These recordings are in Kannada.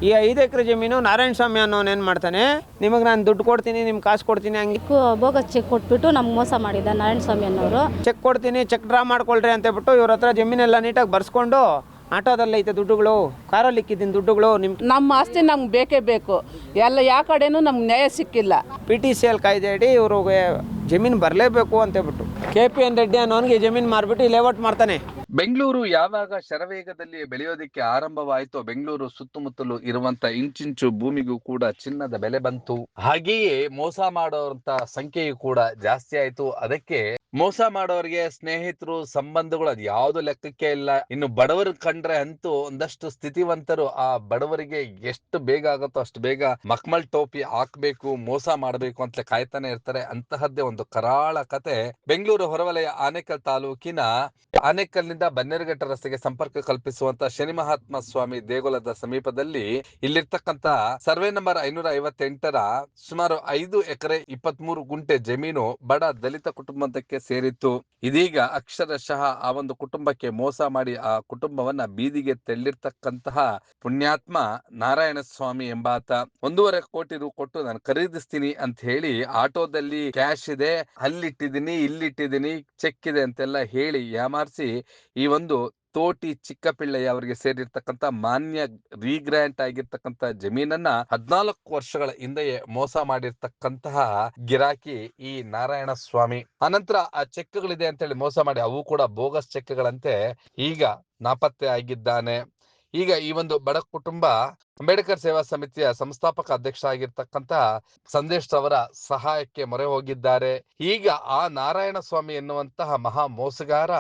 ಈ 5 ಎಕರೆ ಜಮೀನು ನಾರಾಯಣ ಸ್ವಾಮಿ ಅನ್ನೋನು ಏನು ಮಾಡ್ತಾನೆ, ನಿಮಗೆ ನಾನು ದುಡ್ಡು ಕೊಡ್ತೀನಿ, ನಿಮ್ಗೆ ಕಾಸು ಕೊಡ್ತೀನಿ, ಹಂಗೆ ಬೋಗಸ್ ಚೆಕ್ ಕೊಟ್ಬಿಟ್ಟು ನಮ್ಗೆ ಮೋಸ ಮಾಡಿದ ನಾರಾಯಣ ಸ್ವಾಮಿ ಅನ್ನೋರು. ಚೆಕ್ ಕೊಡ್ತೀನಿ, ಚೆಕ್ ಡ್ರಾ ಮಾಡ್ಕೊಳ್ರಿ ಅಂತ ಹೇಳ್ಬಿಟ್ಟು ಇವ್ರ ಹತ್ರ ಜಮೀನೆಲ್ಲ ನೀಟಾಗಿ ಬರ್ಸ್ಕೊಂಡು, ಆಟೋದಲ್ಲಿ ಐತೆ ದುಡ್ಡುಗಳು, ಕಾರಲ್ಲಿ ಇಕ್ಕಿದ್ದೀನಿ ದುಡ್ಡುಗಳು, ನಮ್ಮ ಆಸ್ತಿ ನಮ್ಗೆ ಬೇಕೇ ಬೇಕು. ಎಲ್ಲ ಯಾವ ಕಡೆನೂ ನಮ್ಗೆ ನ್ಯಾಯ ಸಿಕ್ಕಿಲ್ಲ. PTCL ಕಾಯ್ದೆ ಅಡಿ ಇವ್ರಿಗೆ ಜಮೀನು ಬರಲೇಬೇಕು ಅಂತ ಹೇಳ್ಬಿಟ್ಟು KPN ರೆಡ್ಡಿ ಅನ್ನೋನಿಗೆ ಜಮೀನು ಮಾರ್ಬಿಟ್ಟು ಲೇಔಟ್ ಮಾಡ್ತಾನೆ. ಬೆಂಗಳೂರು ಯಾವಾಗ ಶರವೇಗದಲ್ಲಿ ಬೆಳೆಯೋದಿಕ್ಕೆ ಆರಂಭವಾಯಿತೋ, ಬೆಂಗಳೂರು ಸುತ್ತಮುತ್ತಲು ಇರುವಂತ ಇಂಚಿಂಚು ಭೂಮಿಗೂ ಕೂಡ ಚಿನ್ನದ ಬೆಲೆ ಬಂತು. ಹಾಗೆಯೇ ಮೋಸ ಮಾಡೋರಂತ ಸಂಖ್ಯೆಯು ಕೂಡ ಜಾಸ್ತಿ ಆಯ್ತು. ಅದಕ್ಕೆ ಮೋಸ ಮಾಡೋರಿಗೆ ಸ್ನೇಹಿತರು, ಸಂಬಂಧಗಳು ಅದು ಯಾವ್ದು ಲೆಕ್ಕಕ್ಕೆ ಇಲ್ಲ. ಇನ್ನು ಬಡವರು ಕಂಡ್ರೆ ಅಂತೂ ಒಂದಷ್ಟು ಸ್ಥಿತಿವಂತರು ಆ ಬಡವರಿಗೆ ಎಷ್ಟು ಬೇಗ ಆಗುತ್ತೋ ಅಷ್ಟು ಬೇಗ ಮಕ್ಮಲ್ ಟೋಪಿ ಹಾಕ್ಬೇಕು, ಮೋಸ ಮಾಡಬೇಕು ಅಂತ ಕಾಯ್ತಾನೆ ಇರ್ತಾರೆ. ಅಂತಹದ್ದೇ ಒಂದು ಕರಾಳ ಕತೆ ಬೆಂಗಳೂರು ಹೊರವಲಯ ಆನೇಕಲ್ ತಾಲೂಕಿನ ಆನೇಕಲ್ನಿಂದ ಬನ್ನೇರುಘಟ್ಟ ರಸ್ತೆಗೆ ಸಂಪರ್ಕ ಕಲ್ಪಿಸುವಂತ ಶನಿ ಮಹಾತ್ಮ ಸ್ವಾಮಿ ದೇಗುಲದ ಸಮೀಪದಲ್ಲಿ ಇಲ್ಲಿರ್ತಕ್ಕಂತ ಸರ್ವೆ ನಂಬರ್ 558ರ ಸುಮಾರು 5 ಎಕರೆ 23 ಗುಂಟೆ ಜಮೀನು ಬಡ ದಲಿತ ಕುಟುಂಬಕ್ಕೆ ಸೇರಿತ್ತು. ಇದೀಗ ಅಕ್ಷರಶಃ ಆ ಒಂದು ಕುಟುಂಬಕ್ಕೆ ಮೋಸ ಮಾಡಿ ಆ ಕುಟುಂಬವನ್ನ ಬೀದಿಗೆ ತೆಳ್ಳಿರ್ತಕ್ಕಂತಹ ಪುಣ್ಯಾತ್ಮ ನಾರಾಯಣ ಸ್ವಾಮಿ ಎಂಬಾತ 1.5 ಕೋಟಿ ರು ಕೊಟ್ಟು ನಾನು ಖರೀದಿಸ್ತೀನಿ ಅಂತ ಹೇಳಿ ಆಟೋದಲ್ಲಿ ಕ್ಯಾಶ್ ಇದೆ, ಅಲ್ಲಿಟ್ಟಿದ್ದೀನಿ, ಇಲ್ಲಿಟ್ಟಿದ್ದೀನಿ, ಚೆಕ್ ಇದೆ ಅಂತೆಲ್ಲ ಹೇಳಿ ಯಾಮಾರಿಸಿ ಈ ಒಂದು ತೋಟಿ ಚಿಕ್ಕಪಿಳ್ಳಯ್ಯ ಅವರಿಗೆ ಸೇರಿರ್ತಕ್ಕಂಥ ಮಾನ್ಯ ರೀಗ್ರಾಂಟ್ ಆಗಿರ್ತಕ್ಕಂಥ ಜಮೀನನ್ನ 14 ವರ್ಷಗಳ ಹಿಂದೆಯೇ ಮೋಸ ಮಾಡಿರ್ತಕ್ಕಂತಹ ಗಿರಾಕಿ ಈ ನಾರಾಯಣ ಸ್ವಾಮಿ. ಅನಂತರ ಆ ಚೆಕ್ಗಳಿದೆ ಅಂತ ಹೇಳಿ ಮೋಸ ಮಾಡಿ, ಅವು ಕೂಡ ಬೋಗಸ್ ಚೆಕ್ಗಳಂತೆ, ಈಗ ನಾಪತ್ತೆ ಆಗಿದ್ದಾನೆ. ಈಗ ಈ ಒಂದು ಬಡ ಕುಟುಂಬ ಅಂಬೇಡ್ಕರ್ ಸೇವಾ ಸಮಿತಿಯ ಸಂಸ್ಥಾಪಕ ಅಧ್ಯಕ್ಷ ಆಗಿರ್ತಕ್ಕಂತ ಸಂದೇಶ್ ಅವರ ಸಹಾಯಕ್ಕೆ ಮೊರೆ ಹೋಗಿದ್ದಾರೆ. ಈಗ ಆ ನಾರಾಯಣ ಸ್ವಾಮಿ ಎನ್ನುವಂತಹ ಮಹಾ ಮೋಸಗಾರ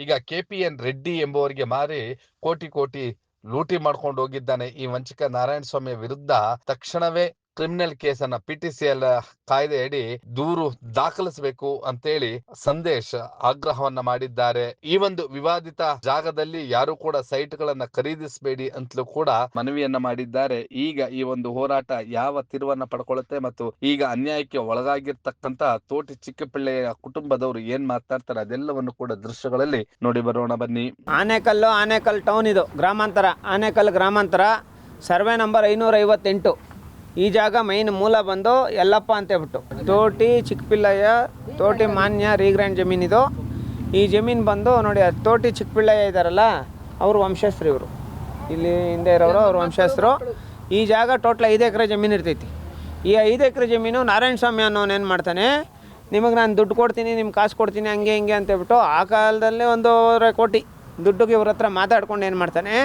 ಈಗ KPN ರೆಡ್ಡಿ ಎಂಬುವರಿಗೆ ಮಾರಿ ಕೋಟಿ ಲೂಟಿ ಮಾಡ್ಕೊಂಡು ಹೋಗಿದ್ದಾನೆ. ಈ ವಂಚಕ ನಾರಾಯಣ ಸ್ವಾಮಿಯ ವಿರುದ್ಧ ತಕ್ಷಣವೇ ಕ್ರಿಮಿನಲ್ ಕೇಸನ್ನ PTCL ಕಾಯ್ದೆ ಅಡಿ ದೂರು ದಾಖಲಿಸಬೇಕು ಅಂತೇಳಿ ಸಂದೇಶ್ ಆಗ್ರಹವನ್ನ ಮಾಡಿದ್ದಾರೆ. ಈ ಒಂದು ವಿವಾದಿತ ಜಾಗದಲ್ಲಿ ಯಾರು ಕೂಡ ಸೈಟ್ ಗಳನ್ನ ಖರೀದಿಸಬೇಡಿ ಅಂತಲೂ ಕೂಡ ಮನವಿಯನ್ನ ಮಾಡಿದ್ದಾರೆ. ಈಗ ಈ ಒಂದು ಹೋರಾಟ ಯಾವ ತಿರುವನ್ನ ಪಡ್ಕೊಳ್ಳುತ್ತೆ ಮತ್ತು ಈಗ ಅನ್ಯಾಯಕ್ಕೆ ಒಳಗಾಗಿರ್ತಕ್ಕಂತ ತೋಟಿ ಚಿಕ್ಕಪಿಳ್ಳೆಯ ಕುಟುಂಬದವರು ಏನ್ ಮಾತಾಡ್ತಾರೆ ಅದೆಲ್ಲವನ್ನು ಕೂಡ ದೃಶ್ಯಗಳಲ್ಲಿ ನೋಡಿ ಬರೋಣ ಬನ್ನಿ. ಆನೇಕಲ್ ಟೌನ್, ಇದು ಗ್ರಾಮಾಂತರ, ಆನೇಕಲ್ ಗ್ರಾಮಾಂತರ, ಸರ್ವೆ ನಂಬರ್ 558. ಈ ಜಾಗ ಮೈನ್ ಮೂಲ ಬಂದು ಯಲ್ಲಪ್ಪ ಅಂತ ಹೇಳ್ಬಿಟ್ಟು ತೋಟಿ ಚಿಕ್ಕಪಿಳ್ಳಯ್ಯ, ತೋಟಿ ಮಾನ್ಯ ರೀಗ್ರ್ಯಾಂಡ್ ಜಮೀನಿದು. ಈ ಜಮೀನು ಬಂದು ನೋಡಿ, ತೋಟಿ ಚಿಕ್ಕಪಿಳ್ಳಯ್ಯ ಇದ್ದಾರಲ್ಲ, ಅವ್ರ ವಂಶಸ್ಥರು ಇವರು, ಇಲ್ಲಿ ಹಿಂದೆ ಇರೋರು ಅವ್ರ ವಂಶಸ್ಥರು. ಈ ಜಾಗ ಟೋಟಲ್ 5 ಎಕರೆ ಜಮೀನು ಇರ್ತೈತಿ. ಈ 5 ಎಕರೆ ಜಮೀನು ನಾರಾಯಣ ಸ್ವಾಮಿ ಅನ್ನೋನು ಏನು ಮಾಡ್ತಾನೆ, ನಿಮಗೆ ನಾನು ದುಡ್ಡು ಕೊಡ್ತೀನಿ, ನಿಮ್ಗೆ ಕಾಸು ಕೊಡ್ತೀನಿ, ಹಂಗೆ ಹಿಂಗೆ ಅಂತ ಹೇಳ್ಬಿಟ್ಟು ಆ ಕಾಲದಲ್ಲೇ 1.5 ಕೋಟಿ ದುಡ್ಡಿಗೆ ಇವ್ರ ಹತ್ರ ಮಾತಾಡ್ಕೊಂಡು ಏನು ಮಾಡ್ತಾನೆ,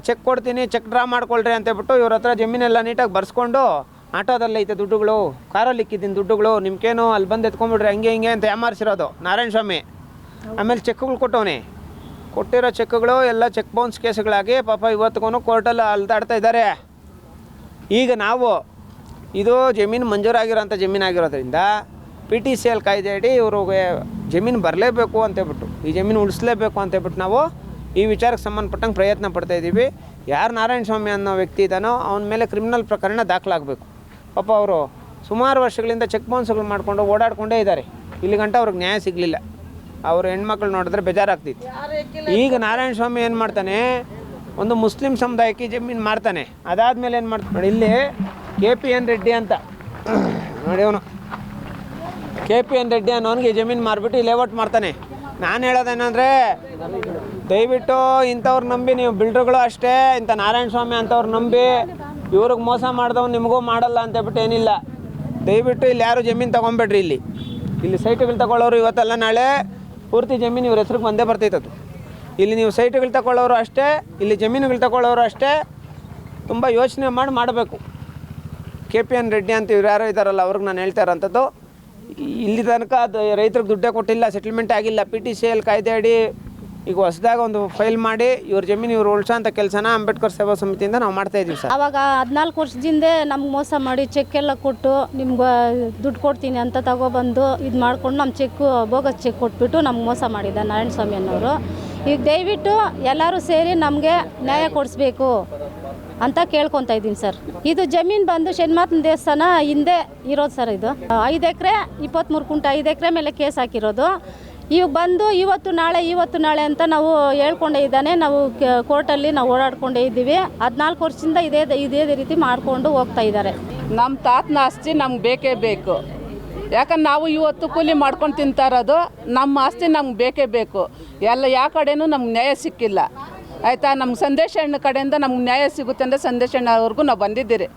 ಚೆಕ್ ಕೊಡ್ತೀನಿ, ಚೆಕ್ ಡ್ರಾ ಮಾಡ್ಕೊಳ್ರಿ ಅಂತ ಹೇಳ್ಬಿಟ್ಟು ಇವ್ರ ಹತ್ರ ಜಮೀನೆಲ್ಲ ನೀಟಾಗಿ ಬರ್ಸ್ಕೊಂಡು, ಆಟೋದಲ್ಲಿ ಐತೆ ದುಡ್ಡುಗಳು, ಕಾರಲ್ಲಿ ಇಕ್ಕಿದ್ದೀನಿ ದುಡ್ಡುಗಳು, ನಿಮ್ಗೇನು ಅಲ್ಲಿ ಬಂದು ಎತ್ಕೊಂಡ್ಬಿಡ್ರಿ, ಹಂಗೆ ಹಿಂಗೆ ಅಂತ ಯಾಮಾರಿಸಿರೋದು ನಾರಾಯಣ ಸ್ವಾಮಿ. ಆಮೇಲೆ ಚೆಕ್ಗಳು ಕೊಟ್ಟವನೇ, ಕೊಟ್ಟಿರೋ ಚೆಕ್ಗಳು ಎಲ್ಲ ಚೆಕ್ ಬೌನ್ಸ್ ಕೇಸ್ಗಳಾಗಿ ಪಾಪ ಇವತ್ತಿಗೂ ಕೋರ್ಟಲ್ಲಿ ಅಲ್ದಾಡ್ತಾ ಇದ್ದಾರೆ. ಈಗ ನಾವು ಇದು ಜಮೀನು ಮಂಜೂರಾಗಿರೋಂಥ ಜಮೀನಾಗಿರೋದ್ರಿಂದ PTCL ಕಾಯ್ದೆ ಅಡಿ ಇವ್ರಿಗೆ ಜಮೀನು ಬರಲೇಬೇಕು ಅಂತೇಳ್ಬಿಟ್ಟು, ಈ ಜಮೀನು ಉಳಿಸ್ಲೇಬೇಕು ಅಂತೇಳ್ಬಿಟ್ಟು ನಾವು ಈ ವಿಚಾರಕ್ಕೆ ಸಂಬಂಧಪಟ್ಟಂಗೆ ಪ್ರಯತ್ನ ಪಡ್ತಾಯಿದ್ದೀವಿ. ಯಾರು ನಾರಾಯಣ ಸ್ವಾಮಿ ಅನ್ನೋ ವ್ಯಕ್ತಿ ಇದ್ದಾನೋ ಅವನ ಮೇಲೆ ಕ್ರಿಮಿನಲ್ ಪ್ರಕರಣ ದಾಖಲಾಗಬೇಕು. ಪಾಪ ಅವರು ಸುಮಾರು ವರ್ಷಗಳಿಂದ ಚೆಕ್ ಬೌನ್ಸ್ಗಳು ಮಾಡಿಕೊಂಡು ಓಡಾಡ್ಕೊಂಡೇ ಇದ್ದಾರೆ. ಇಲ್ಲಿ ಗಂಟ ಅವ್ರಿಗೆ ನ್ಯಾಯ ಸಿಗಲಿಲ್ಲ. ಅವ್ರ ಹೆಣ್ಮಕ್ಳು ನೋಡಿದ್ರೆ ಬೇಜಾರಾಗ್ತಿತ್ತು. ಈಗ ನಾರಾಯಣ ಸ್ವಾಮಿ ಏನು ಮಾಡ್ತಾನೆ, ಒಂದು ಮುಸ್ಲಿಂ ಸಮುದಾಯಕ್ಕೆ ಜಮೀನು ಮಾರ್ತಾನೆ. ಅದಾದಮೇಲೆ ಏನು ಮಾಡ್ತಾನೆ ನೋಡಿ, ಇಲ್ಲಿ KPN ರೆಡ್ಡಿ ಅಂತ ನೋಡಿ, ಅವನು KPN ರೆಡ್ಡಿ ಅನ್ನೋನಿಗೆ ಜಮೀನು ಮಾರ್ಬಿಟ್ಟು ಲೇಔಟ್ ಮಾಡ್ತಾನೆ. ನಾನು ಹೇಳೋದೇನೆಂದರೆ, ದಯವಿಟ್ಟು ಇಂಥವ್ರು ನಂಬಿ ನೀವು ಬಿಲ್ಡರ್ಗಳು ಅಷ್ಟೇ, ಇಂಥ ನಾರಾಯಣ ಸ್ವಾಮಿ ಅಂಥವ್ರು ನಂಬಿ ಇವ್ರಿಗೆ ಮೋಸ ಮಾಡಿದವ್ನು ನಿಮಗೂ ಮಾಡಲ್ಲ ಅಂತೇಳ್ಬಿಟ್ಟು ಏನಿಲ್ಲ. ದಯವಿಟ್ಟು ಇಲ್ಲಿ ಯಾರು ಜಮೀನು ತೊಗೊಬೇಡ್ರಿ. ಇಲ್ಲಿ ಸೈಟ್ಗಳು ತಗೊಳ್ಳೋರು ಇವತ್ತಲ್ಲ ನಾಳೆ ಪೂರ್ತಿ ಜಮೀನು ಇವ್ರ ಹೆಸ್ರಿಗೆ ಬಂದೇ ಬರ್ತೈತದು. ಇಲ್ಲಿ ನೀವು ಸೈಟ್ಗಳು ತಗೊಳ್ಳೋರು ಅಷ್ಟೇ, ಇಲ್ಲಿ ಜಮೀನುಗಳು ತಗೊಳ್ಳೋರು ಅಷ್ಟೇ, ತುಂಬ ಯೋಚನೆ ಮಾಡಬೇಕು. KPN ರೆಡ್ಡಿ ಅಂತ ಇವ್ರು ಯಾರೋ ಇದ್ದಾರಲ್ಲ, ಅವ್ರಿಗೆ ನಾನು ಹೇಳ್ತಾ ಇರೋಂಥದ್ದು, ಇಲ್ಲಿ ತನಕ ಅದು ರೈತರಿಗೆ ದುಡ್ಡೇ ಕೊಟ್ಟಿಲ್ಲ, ಸೆಟಲ್ಮೆಂಟ್ ಆಗಿಲ್ಲ. PTCL ಕಾಯ್ದೆ ಅಡಿ ಈಗ ಹೊಸದಾಗ ಒಂದು ಫೈಲ್ ಮಾಡಿ ಇವ್ರ ಜಮೀನು ಇವ್ರು ಉಳಿಸೋಂಥ ಕೆಲಸನ ಅಂಬೇಡ್ಕರ್ ಸೇವಾ ಸಮಿತಿಯಿಂದ ನಾವು ಮಾಡ್ತಾಯಿದ್ದೀವಿ ಸರ್. ಆವಾಗ 14 ವರ್ಷದಿಂದ ನಮ್ಗೆ ಮೋಸ ಮಾಡಿ ಚೆಕ್ ಎಲ್ಲ ಕೊಟ್ಟು ನಿಮ್ಗೆ ದುಡ್ಡು ಕೊಡ್ತೀನಿ ಅಂತ ತಗೊಬಂದು ಇದು ಮಾಡ್ಕೊಂಡು ನಮ್ಮ ಬೋಗಸ್ ಚೆಕ್ ಕೊಟ್ಬಿಟ್ಟು ನಮ್ಗೆ ಮೋಸ ಮಾಡಿದ ನಾರಾಯಣ ಸ್ವಾಮಿ ಅನ್ನೋರು. ಈಗ ದಯವಿಟ್ಟು ಎಲ್ಲರೂ ಸೇರಿ ನಮಗೆ ನ್ಯಾಯ ಕೊಡಿಸ್ಬೇಕು ಅಂತ ಕೇಳ್ಕೊತಾ ಇದ್ದೀನಿ ಸರ್. ಇದು ಜಮೀನು ಬಂದು ಶನಿಮಾತನ ದೇವಸ್ಥಾನ ಹಿಂದೆ ಇರೋದು ಸರ್. ಇದು 5 ಎಕರೆ 23 ಗುಂಟೆ, 5 ಎಕರೆ ಮೇಲೆ ಕೇಸ್ ಹಾಕಿರೋದು. ಈಗ ಬಂದು ಇವತ್ತು ನಾಳೆ ಅಂತ ನಾವು ಹೇಳ್ಕೊಂಡೇ ಇದ್ದಾನೆ. ನಾವು ಕೋರ್ಟಲ್ಲಿ ನಾವು ಓಡಾಡ್ಕೊಂಡೇ ಇದ್ದೀವಿ. 14 ವರ್ಷದಿಂದ ಇದೇ ರೀತಿ ಮಾಡಿಕೊಂಡು ಹೋಗ್ತಾ ಇದ್ದಾರೆ. ನಮ್ಮ ತಾತನ ಆಸ್ತಿ ನಮ್ಗೆ ಬೇಕೇ ಬೇಕು. ಯಾಕಂದ್ರೆ ನಾವು ಇವತ್ತು ಕೂಲಿ ಮಾಡ್ಕೊಂಡು ತಿಂತಾ ಇರೋದು. ನಮ್ಮ ಆಸ್ತಿ ನಮ್ಗೆ ಬೇಕೇ ಬೇಕು. ಯಾವ ಕಡೆನೂ ನಮ್ಗೆ ನ್ಯಾಯ ಸಿಕ್ಕಿಲ್ಲ ಆಯಿತಾ. ನಮ್ಗೆ ಸಂದೇಶ ಅಣ್ಣ ಕಡೆಯಿಂದ ನಮ್ಗೆ ನ್ಯಾಯ ಸಿಗುತ್ತೆ ಅಂದರೆ ಸಂದೇಶ ಅಣ್ಣವ್ರಿಗೂ ನಾವು ಬಂದಿದ್ದೀರಿ.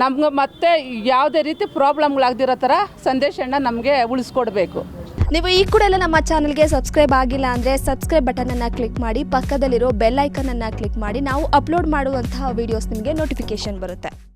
ನಮ್ಗೆ ಮತ್ತೆ ಯಾವುದೇ ರೀತಿ ಪ್ರಾಬ್ಲಮ್ಗಳಾಗದಿರೋ ಥರ ಸಂದೇಶ ಅಣ್ಣ ನಮಗೆ ಉಳಿಸ್ಕೊಡ್ಬೇಕು. ನೀವು ಈ ಕೂಡ ಎಲ್ಲ ನಮ್ಮ ಚಾನಲ್ಗೆ ಸಬ್ಸ್ಕ್ರೈಬ್ ಆಗಿಲ್ಲ ಅಂದರೆ ಸಬ್ಸ್ಕ್ರೈಬ್ ಬಟನನ್ನು ಕ್ಲಿಕ್ ಮಾಡಿ, ಪಕ್ಕದಲ್ಲಿರೋ ಬೆಲ್ ಐಕನನ್ನು ಕ್ಲಿಕ್ ಮಾಡಿ. ನಾವು ಅಪ್ಲೋಡ್ ಮಾಡುವಂತಹ ವೀಡಿಯೋಸ್ ನಿಮಗೆ ನೋಟಿಫಿಕೇಶನ್ ಬರುತ್ತೆ.